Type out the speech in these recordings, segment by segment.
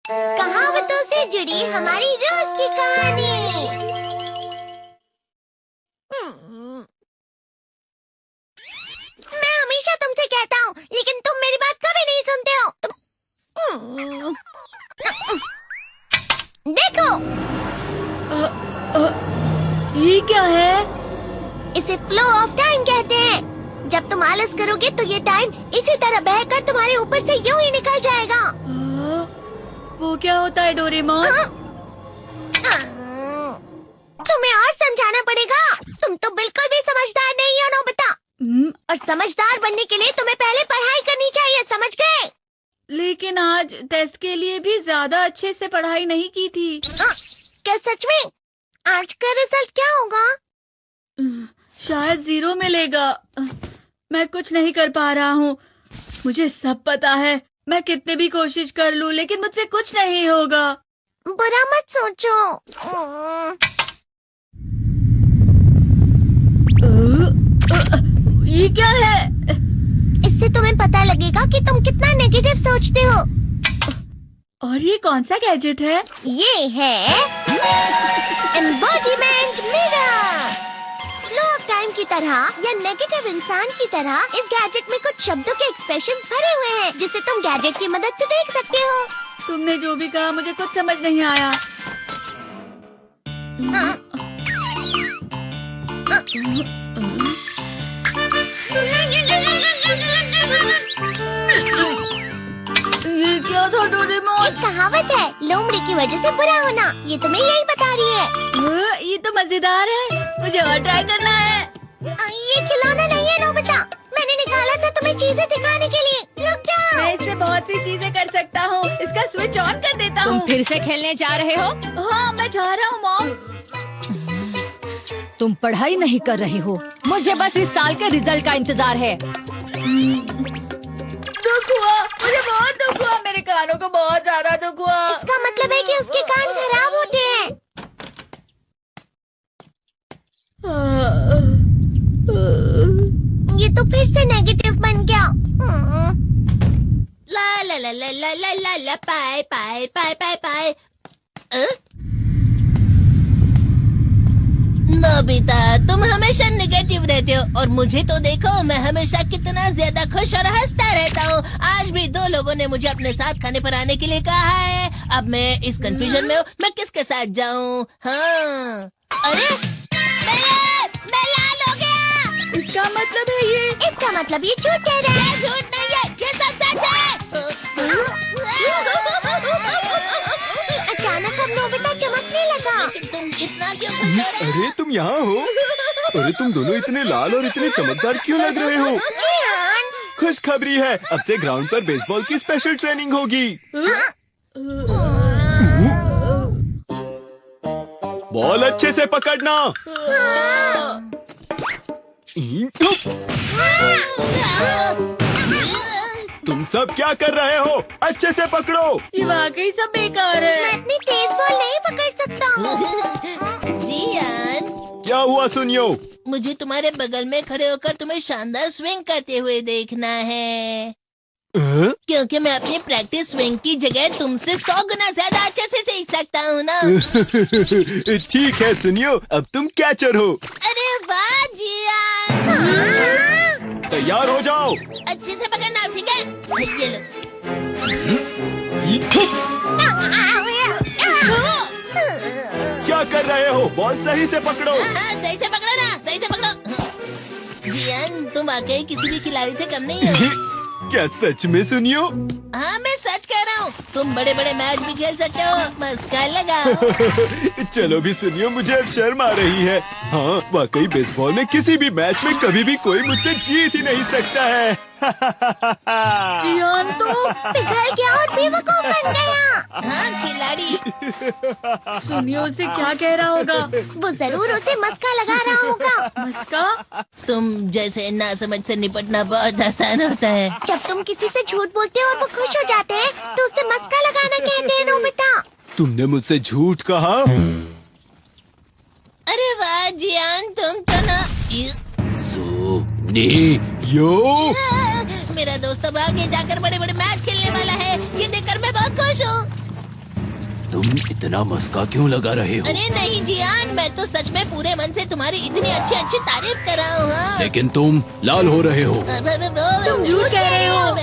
कहावतों से जुड़ी हमारी रोज की कहानी। मैं हमेशा तुमसे कहता हूँ, लेकिन तुम मेरी बात कभी नहीं सुनते हो। देखो, ये क्या है? इसे फ्लो ऑफ टाइम कहते हैं। जब तुम आलस करोगे तो ये टाइम इसी तरह बहकर तुम्हारे ऊपर से यूं ही निकल जाएगा। वो क्या होता है डोरेमोन? तुम्हें और समझाना पड़ेगा। तुम तो बिल्कुल भी समझदार नहीं हो नोबिता। और समझदार बनने के लिए तुम्हें पहले पढ़ाई करनी चाहिए, समझ गए? लेकिन आज टेस्ट के लिए भी ज्यादा अच्छे से पढ़ाई नहीं की थी। क्या सच में? आज का रिजल्ट क्या होगा? शायद 0 मिलेगा। मैं कुछ नहीं कर पा रहा हूँ। मुझे सब पता है। मैं कितने भी कोशिश कर लूँ, लेकिन मुझसे कुछ नहीं होगा। बुरा मत सोचो। ये क्या है? इससे तुम्हें पता लगेगा कि तुम कितना नेगेटिव सोचते हो। और ये कौन सा गैजेट है? ये है embodiment mirror. Flow of time की तरह या नेगेटिव इंसान की तरह इस गैजेट में कुछ शब्दों के एक्सप्रेशन भरे हुए हैं, जिसे तुम गैजेट की मदद से देख सकते हो। तुमने जो भी कहा मुझे कुछ समझ नहीं आया। ये क्या था डोरेमोन? एक कहावत है, लोमड़ी की वजह से बुरा होना। ये तुम्हें यही बता रही है। ये तो मजेदार है। मुझे और ट्राई करना है। ये खिलौना नहीं है नोबिता। मैंने निकाला था तुम्हें चीजें दिखाने के लिए। रुक जाओ। मैं इससे बहुत सी चीजें कर सकता हूँ। इसका स्विच ऑन कर देता हूँ। तुम फिर से खेलने जा रहे हो? हाँ, मैं जा रहा हूँ मॉम। तुम पढ़ाई नहीं कर रहे हो। मुझे बस इस साल के रिजल्ट का इंतजार है। दुख हुआ, मुझे बहुत दुख हुआ। मेरे कानों को बहुत ज्यादा दुख हुआ। इसका मतलब है कि उसके कान खराब होते हैं। ये तो फिर से नेगेटिव बन गया। ला ला ला ला ला ला ला ला पाए पाए पाए पाए पाए। नोबिता, तुम हमेशा नेगेटिव रहते हो और मुझे तो देखो, मैं हमेशा कितना ज्यादा खुश और हंसता रहता हूँ। आज भी 2 लोगों ने मुझे अपने साथ खाने पर आने के लिए कहा है। अब मैं इस कंफ्यूजन में हूँ, मैं किसके साथ जाऊँ? हाँ, अरे मैं लाल हो गया। इसका मतलब है ये? इसका मतलब ये झूठ कह रहा है। झूठ नहीं है, ये सब सच है। अचानक अब नोबिता चमकने लगा। तुम इतना क्यों खुश हो रहे हो? अरे तुम यहाँ हो? अरे तुम दोनों इतने लाल और इतने चमकदार क्यों लग रहे हो? खुशखबरी है, अब से ग्राउंड पर बेसबॉल की स्पेशल ट्रेनिंग होगी। बॉल अच्छे से पकड़ना। तुम सब क्या कर रहे हो? अच्छे से पकड़ो। ये वाकई सब बेकार है। मैं इतनी तेज बॉल नहीं पकड़ सकता हूँ। जियान, क्या हुआ सुनियो? मुझे तुम्हारे बगल में खड़े होकर तुम्हें शानदार स्विंग करते हुए देखना है। क्योंकि मैं अपनी प्रैक्टिस स्विंग की जगह तुमसे 100 गुना ज्यादा अच्छे से सीख सकता हूँ ना। ठीक है सुनियो, अब तुम कैचर हो। अरे वाह जियान। तैयार हो जाओ। अच्छे से पकड़ना, ठीक है? ये लो। क्या कर रहे हो? बॉल सही से पकड़ो। सही से पकड़ो ना, सही से पकड़ो। जियान, तुम वाकई किसी भी खिलाड़ी से कम नहीं हो। क्या सच में सुनियो? हाँ, मैं सच कह रहा हूँ। तुम बड़े बड़े मैच भी खेल सकते हो, मस्का लगाओ। चलो भी सुनियो, मुझे अब शर्म आ रही है। हाँ, वाकई बेसबॉल में किसी भी मैच में कभी भी कोई मुझसे जीत ही नहीं सकता है। जियान तो पिघल गया और बेवकूफ बन गया। हाँ, खिलाड़ी। सुनियो उसे क्या कह रहा होगा? वो जरूर उसे मस्का लगा रहा होगा। मस्का? तुम जैसे नासमझ से निपटना बहुत आसान होता है। जब तुम किसी से झूठ बोलते हो और वो खुश हो जाते हैं, तो उसे मस्का लगाना कहते हैं नोबिता। तुमने मुझसे झूठ कहा? अरे वाह जियान, तुम तो ना। यो मेरा दोस्त अब आगे जाकर बड़े बड़े मैच खेलने वाला है। ये देखकर मैं बहुत खुश हूँ। तुम इतना मस्का क्यों लगा रहे हो? अरे नहीं जियान, मैं तो सच में पूरे मन से तुम्हारी इतनी अच्छी अच्छी तारीफ कर रहा हूँ। हाँ। लेकिन तुम लाल हो रहे हो। तुम झूठ कह रहे हो।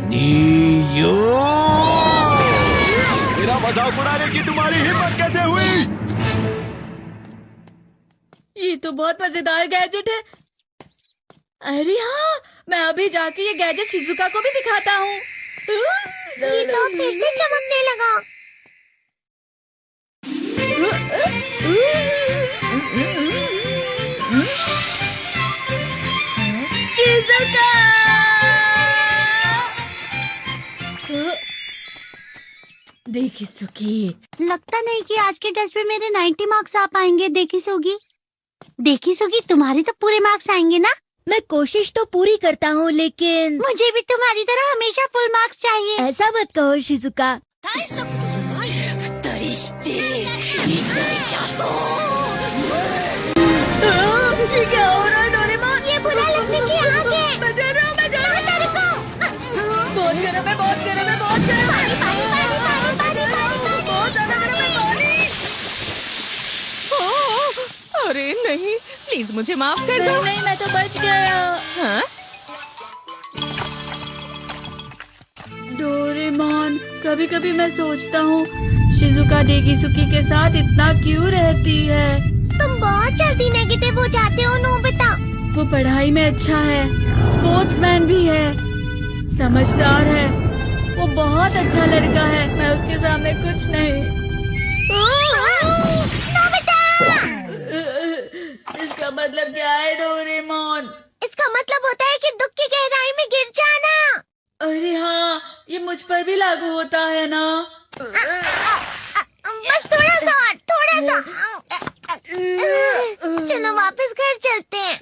नीयो, मेरा मजाक उड़ाने की तुम्हारी हिम्मत कैसे हुई? ये तो बहुत मजेदार गैजेट है। अरे हाँ, मैं अभी जाके ये गैजेट शिजुका को भी दिखाता हूँ। ये तो फिर से चमकने लगा। शिजुका! देखिसुकी, लगता नहीं कि आज के टेस्ट में मेरे 90 मार्क्स आ पाएंगे। देखिसुगी, तुम्हारे तो पूरे मार्क्स आएंगे ना? मैं कोशिश तो पूरी करता हूँ, लेकिन मुझे भी तुम्हारी तरह हमेशा फुल मार्क्स चाहिए। ऐसा मत कहो शिजुका। ये क्या हो रहा है डोरेमोन? ये बुरा लगने की आग है। मैं डर रहा हूँ, मैं डर रहा हूँ। बहुत गर्म है, बहुत गर्म है, बहुत गर्म है। बहुत ज्यादा गर्म है पानी। अरे नहीं, प्लीज मुझे माफ कर दो। नहीं, मैं तो बच गया। हाँ? डोरेमोन, कभी कभी मैं सोचता हूँ शिजुका देगिसुकी के साथ इतना क्यों रहती है। तुम बहुत जल्दी नेगेटिव हो जाते हो नोबिता। वो पढ़ाई में अच्छा है, स्पोर्ट्समैन भी है, समझदार है, वो बहुत अच्छा लड़का है। मैं उसके सामने कुछ नहीं। नोबिता! इसका मतलब क्या है डोरेमोन? इसका मतलब होता है कि दुख की गहराई में गिर जाना। अरे हाँ, ये मुझ पर भी लागू होता है ना। बस थोड़ा सा। चलो वापस घर चलते हैं।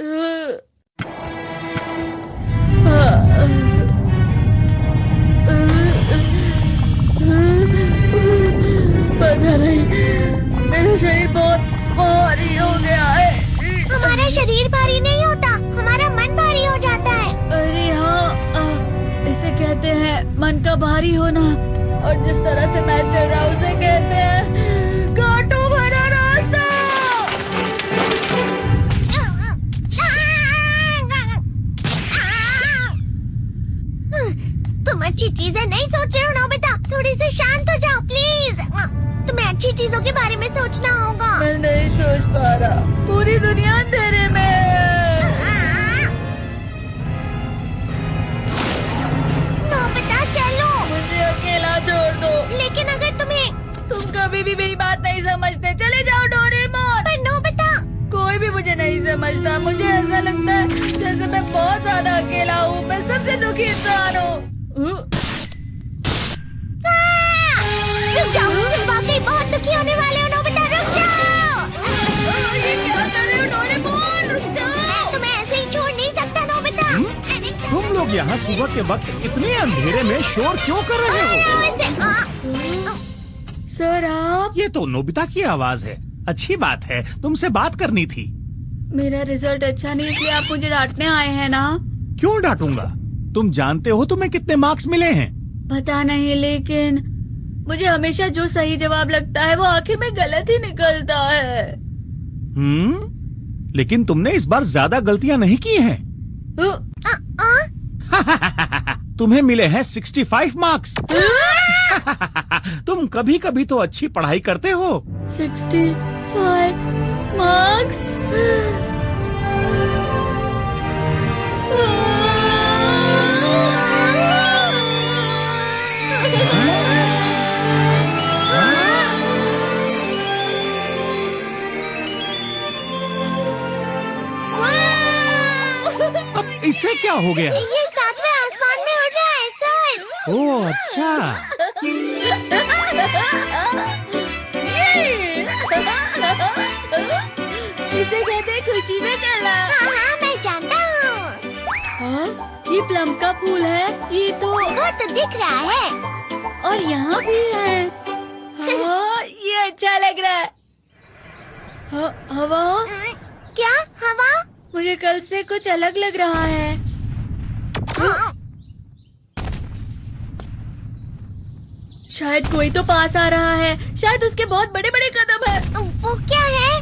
पता नहीं, मेरा शरीर बहुत भारी हो गया है। हमारा शरीर भारी नहीं होता, हमारा मन भारी हो जाता है। अरे हाँ, इसे कहते हैं मन का भारी होना। और जिस तरह से मैं चल रहा हूँ उसे कहते हैं कांटों भरा रास्ता। तुम अच्छी चीजें नहीं सोच रहे हो नोबिता, थोड़ी सी शांत हो जाओ प्लीज। तुम्हें अच्छी चीजों के बारे में सोचना होगा। मैं नहीं सोच पा रहा, पूरी दुनिया अंधेरे में है। नोबिता चलो। मुझे अकेला छोड़ दो। लेकिन अगर तुम कभी भी मेरी बात नहीं समझते, चले जाओ डोरेमोन। पर नोबिता, कोई भी मुझे नहीं समझता। मुझे ऐसा लगता है जैसे मैं बहुत ज्यादा अकेला हूँ, मैं सबसे दुखी इंसान हूँ। रुक जाओ, तुम वाकई बहुत दुखी होने वाले हो नोबिता, रुक जाओ। ये क्या कर रहे हो डोरेमोन? रुक जाओ। मैं तुम्हें ऐसे ही छोड़ नहीं सकता नोबिता। अरे तुम लोग यहाँ सुबह के वक्त इतने अंधेरे में शोर क्यों कर रहे हो? सर आप? ये तो नोबिता की आवाज है। अच्छी बात है, तुमसे बात करनी थी। मेरा रिजल्ट अच्छा नहीं, इसलिए आप मुझे डांटने आए हैं ना? क्यों डांटूंगा? तुम जानते हो तुम्हें कितने मार्क्स मिले हैं? पता नहीं, लेकिन मुझे हमेशा जो सही जवाब लगता है वो आखिर में गलत ही निकलता है। लेकिन तुमने इस बार ज्यादा गलतियां नहीं की हैं। तुम्हें मिले हैं 65 मार्क्स। तुम कभी कभी तो अच्छी पढ़ाई करते हो। 65 मार्क्स? अब इसे क्या हो गया? ये सातवें आसमान में उड़ रहा है सर। ओह अच्छा। इसे कहते हैं खुशी में चला। हाँ, मैं जानता हूँ। हाँ, ये प्लम का फूल है। ये तो वो तो दिख रहा है। और यहाँ भी है। हाँ, ये अच्छा लग रहा है। हवा? क्या हवा? मुझे कल से कुछ अलग लग रहा है। शायद कोई तो पास आ रहा है। शायद उसके बहुत बड़े बड़े कदम है। वो क्या है?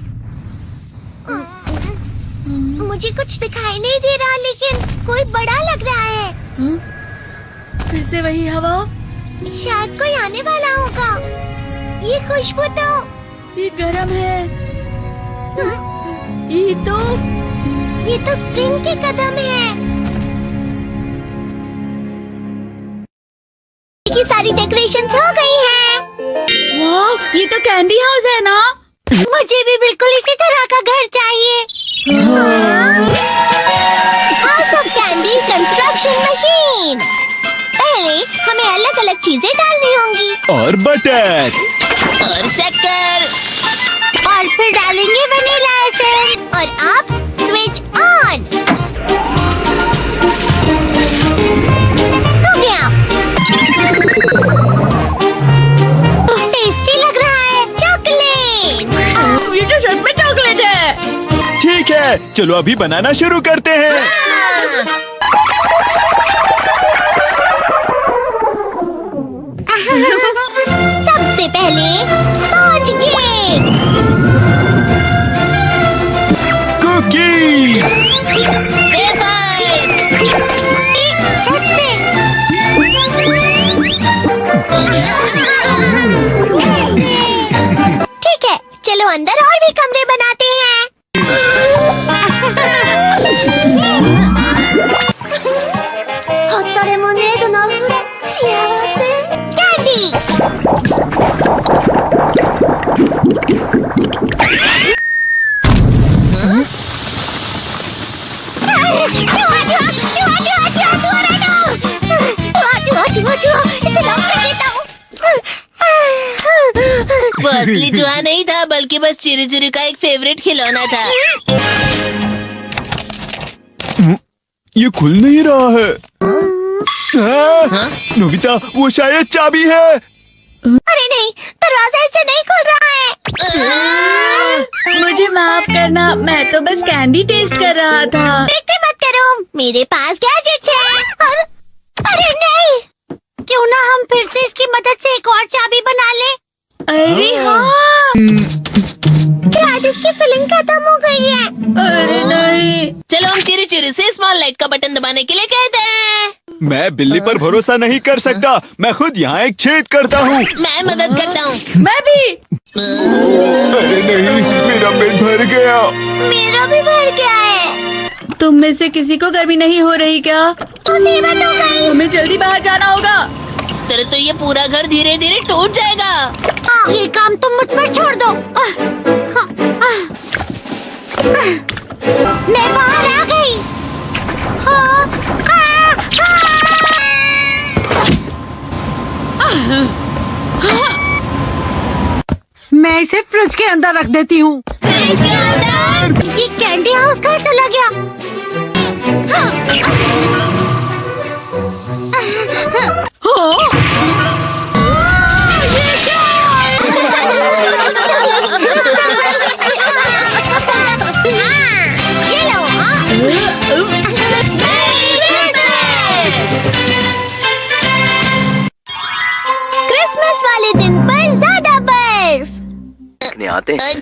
मुझे कुछ दिखाई नहीं दे रहा, लेकिन कोई बड़ा लग रहा है। फिर से वही हवा। शायद कोई आने वाला होगा। ये खुशबू तो ये गरम है। ये तो स्प्रिंग के कदम है। की सारी डेकोरेशन हो गई हैं। वाह, ये तो कैंडी हाउस है ना? मुझे भी बिल्कुल इसी तरह का घर चाहिए। House of candy construction machine. पहले हमें अलग अलग चीजें डालनी होंगी। और बटर और शक्कर। और फिर डालेंगे वनीला एसेंस। और अब स्विच ऑन। हो गया। टेस्टी लग रहा है। चॉकलेट। ये तो सच में चॉकलेट है। ठीक है, चलो अभी बनाना शुरू करते हैं। सबसे पहले स्पॉन्ज केक, कुकीज, वेफर्स। छत से। ठीक है, चलो अंदर और भी कमरे बनाते हैं। कैंडी। वो असली जुआ नहीं था, बल्कि बस चिरी चिरी का एक फेवरेट खिलौना था। ये खुल नहीं रहा है। नोबिता, वो शायद चाबी है। अरे नहीं, दरवाजा ऐसे नहीं खुल रहा है। मुझे माफ करना, मैं तो बस कैंडी टेस्ट कर रहा था। देखते मत करो, मेरे पास गैजेट्स है। अरे नहीं, क्यों ना हम फिर से इसकी मदद से एक और चाबी बना लें। अरे हाँ। शायद इसकी फिलिंग खत्म हो गई है। अरे नहीं। चलो हम चिरी चिरी से स्मॉल लाइट का बटन दबाने के लिए कहते हैं। मैं बिल्ली पर भरोसा नहीं कर सकता। मैं खुद यहाँ एक छेद करता हूँ। मैं मदद करता हूँ। मैं भी। अरे नहीं, मेरा पेट भर गया। मेरा भी भर गया है। तुम में से किसी को गर्मी नहीं हो रही क्या? मुसीबत हो गई। हमें जल्दी बाहर जाना होगा। इस तरह तो ये पूरा घर धीरे धीरे टूट जाएगा। ये काम तुम मुझ पर छोड़ दो। मैं बाहर आ गई। मैं इसे फ्रिज के अंदर रख देती हूँ। फ्रिज के अंदर? ये कैंडी हाउस कहाँ चला गया? ये लो। क्रिसमस वाले दिन पर ज्यादा बर्फ।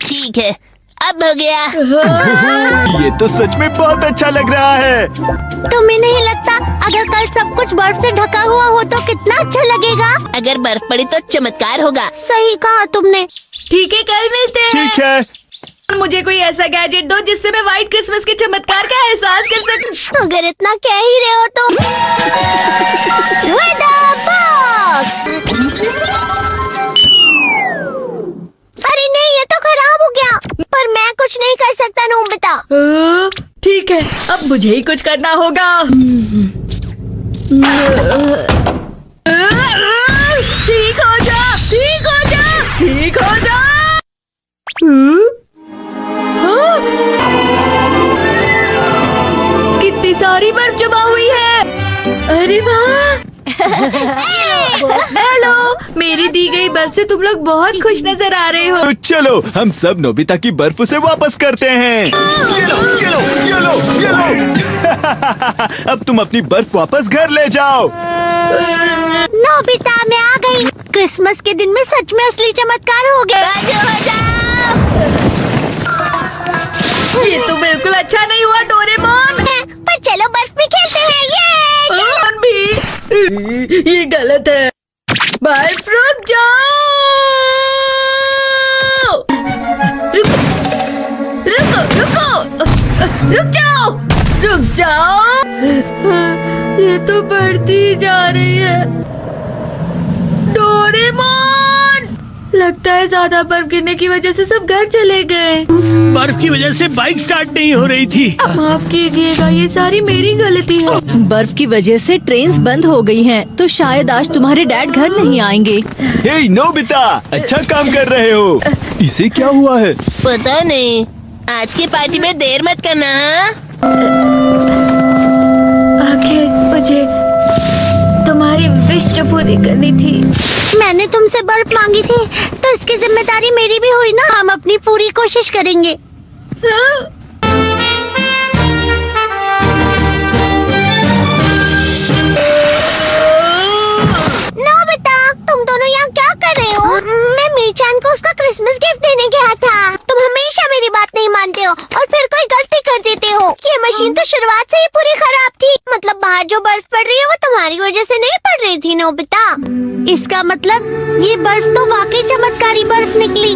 ठीक है, अब हो गया। ये तो सच में बहुत अच्छा लग रहा है। तुम्हें नहीं लगता अगर कल सब कुछ बर्फ से ढका हुआ हो तो कितना अच्छा लगेगा? अगर बर्फ पड़ी तो चमत्कार होगा। सही कहा तुमने। ठीक है, कल मिलते हैं। ठीक है। मुझे कोई ऐसा गैजेट दो जिससे मैं व्हाइट क्रिसमस के चमत्कार का एहसास कर सकूं। अगर इतना कह ही रहे हो तो वेदर बॉक्स। अरे नहीं, ये तो खराब हो गया। पर मैं कुछ नहीं कर सकता नोबिता। ठीक है, अब मुझे ही कुछ करना होगा। ठीक हो जा, ठीक हो जा, ठीक हो जा। कितनी सारी बर्फ जमा हुई है। अरे वाह। हेलो, मेरी दी गई बर्फ से तुम लोग बहुत खुश नजर आ रहे हो। तो चलो हम सब नोबिता की बर्फ उसे वापस करते हैं। ये लो, ये लो, ये लो, ये लो। अब तुम अपनी बर्फ वापस घर ले जाओ। नोबिता, मैं आ गई। क्रिसमस के दिन में सच में असली चमत्कार हो गया। बाजू हो जाओ। ये तो बिल्कुल अच्छा नहीं हुआ डोरेमोन। पर चलो बर्फ में खेलते हैं। ये डोरेमोन भी ये गलत है। बर्फ रुक जाओ। रुक जाओ। रुक जाओ। ये तो बढ़ती जा रही है। डोरेमोन, लगता है ज्यादा बर्फ गिरने की वजह से सब घर चले गए। बर्फ की वजह से बाइक स्टार्ट नहीं हो रही थी। माफ कीजिएगा, ये सारी मेरी गलती है। बर्फ की वजह से ट्रेन्स बंद हो गई हैं, तो शायद आज तुम्हारे डैड घर नहीं आएंगे। हे नोबिता, अच्छा काम कर रहे हो। इसे क्या हुआ है? पता नहीं, आज की पार्टी में देर मत करना। हाँ? आखिर मुझे तुम्हारी विश जो पूरी करनी थी। मैंने तुमसे बर्फ मांगी थी, तो इसकी जिम्मेदारी मेरी भी हुई ना। हम अपनी पूरी कोशिश करेंगे। नोबिता, तुम दोनों यहाँ क्या कर रहे हो? मैं मीरचान को उसका क्रिसमस गिफ्ट देने गया था। तुम हमेशा मेरी बात नहीं मानते हो और फिर कोई गलती कर देते हो। ये मशीन तो शुरुआत से ही पूरी खराब थी। मतलब बाहर जो बर्फ पड़ रही है वो तुम्हारी वजह से नहीं पड़ रही थी नोबिता। इसका मतलब ये बर्फ तो वाकई चमत्कारी बर्फ निकली।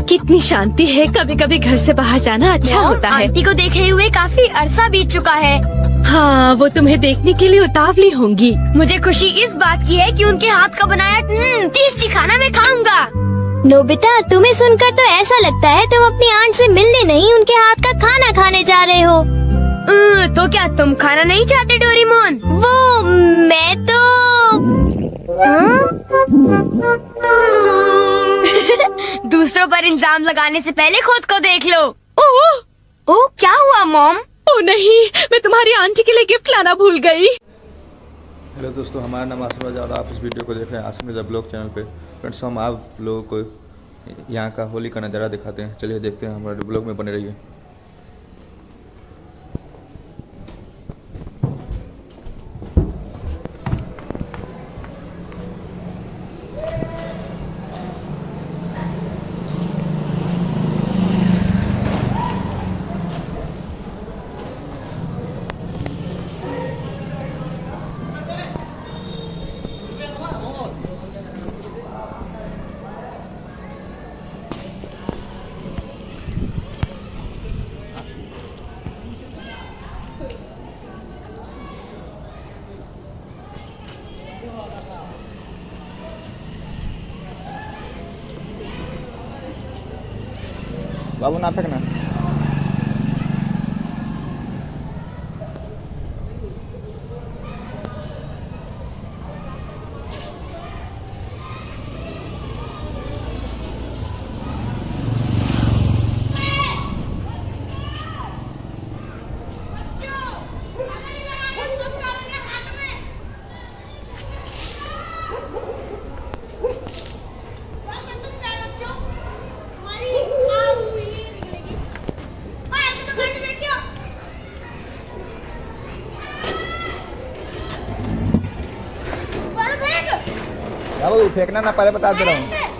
कितनी शांति है। कभी कभी घर से बाहर जाना अच्छा होता है। आंटी को देखे हुए काफी अरसा बीत चुका है। हाँ, वो तुम्हें देखने के लिए उतावली होंगी। मुझे खुशी इस बात की है कि उनके हाथ का बनाया टेस्टी खाना मैं खाऊंगा। नोबिता, तुम्हें सुनकर तो ऐसा लगता है तुम अपनी आंट से मिलने नहीं, उनके हाथ का खाना खाने जा रहे हो। तो क्या तुम खाना नहीं चाहते डोरेमोन? वो मैं तो दूसरों पर इल्जाम लगाने से पहले खुद को देख लो। ओह, क्या हुआ मॉम? ओ नहीं, मैं तुम्हारी आंटी के लिए गिफ्ट लाना भूल गई। हेलो दोस्तों, हमारा नाम आशीर्वाद और आप इस वीडियो को देख रहे हैं आसिम रजा ब्लॉग चैनल पे। फ्रेंड्स, हम आप लोगों को यहाँ का होली का नज़ारा दिखाते हैं। चलिए देखते हैं, हमारे ब्लॉग में बने रहिए। बाबू ना फेंकना। बाबू फेंकना ना, पहले बता दे रहा हूँ।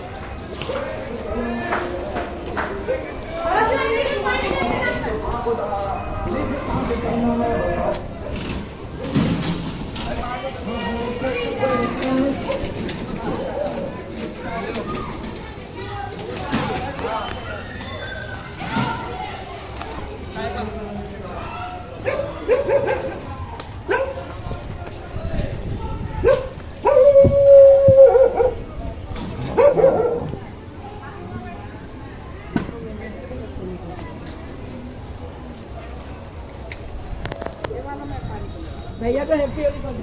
भैया को हैप्पी होली कर दो।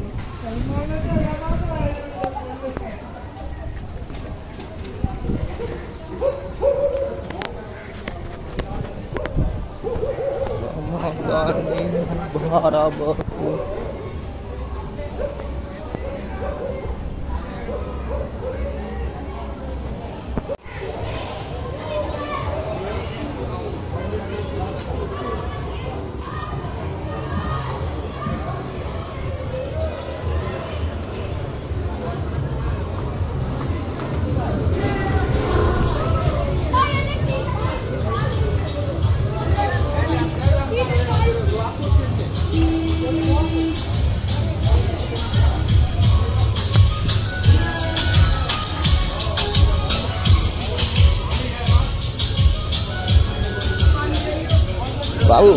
बाबू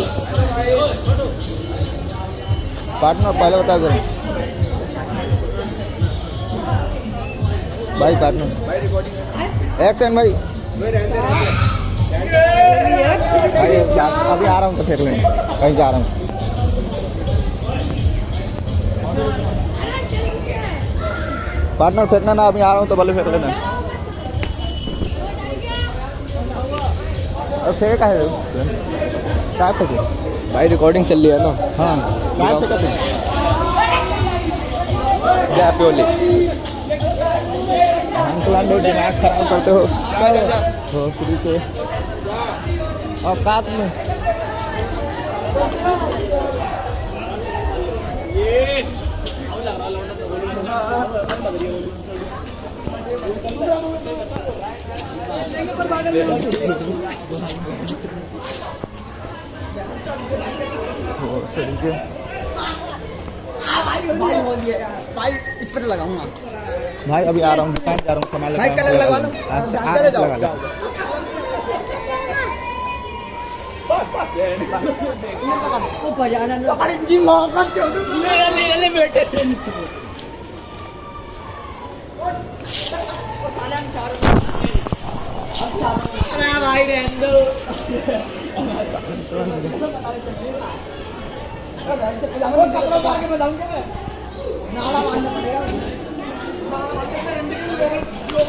पार्टनर पहले बता दो भाई। पार्टनर एक्शन भाई। भाई अभी आ रहा हूँ तो फिर कहीं जा रहा हूँ। पार्टनर फेंकना ना, अभी आ रहा हूँ तो भले फेंक लेना। और फेंका है क्या फेंके भाई? रिकॉर्डिंग चल रही है ना। हाँ क्या फेंका तुम? क्या प्योली अंकल दिमाग खराब करते हो शुरू से औकात में। भाई इस पर लगाऊंगा भाई। अभी आ रहा हूँ, जा रहा हूँ, कमाल भाई कलर लगा लो। चले जाओ लगा लो। वो बजाना ना पड़े जी मौका क्यों ले बेटे। अरे भाई रहने दो। कपड़ा मार के बजाऊंगा मैं। नाड़ा मारना पड़ेगा। नाड़ा मार के अपने रंडी के लोग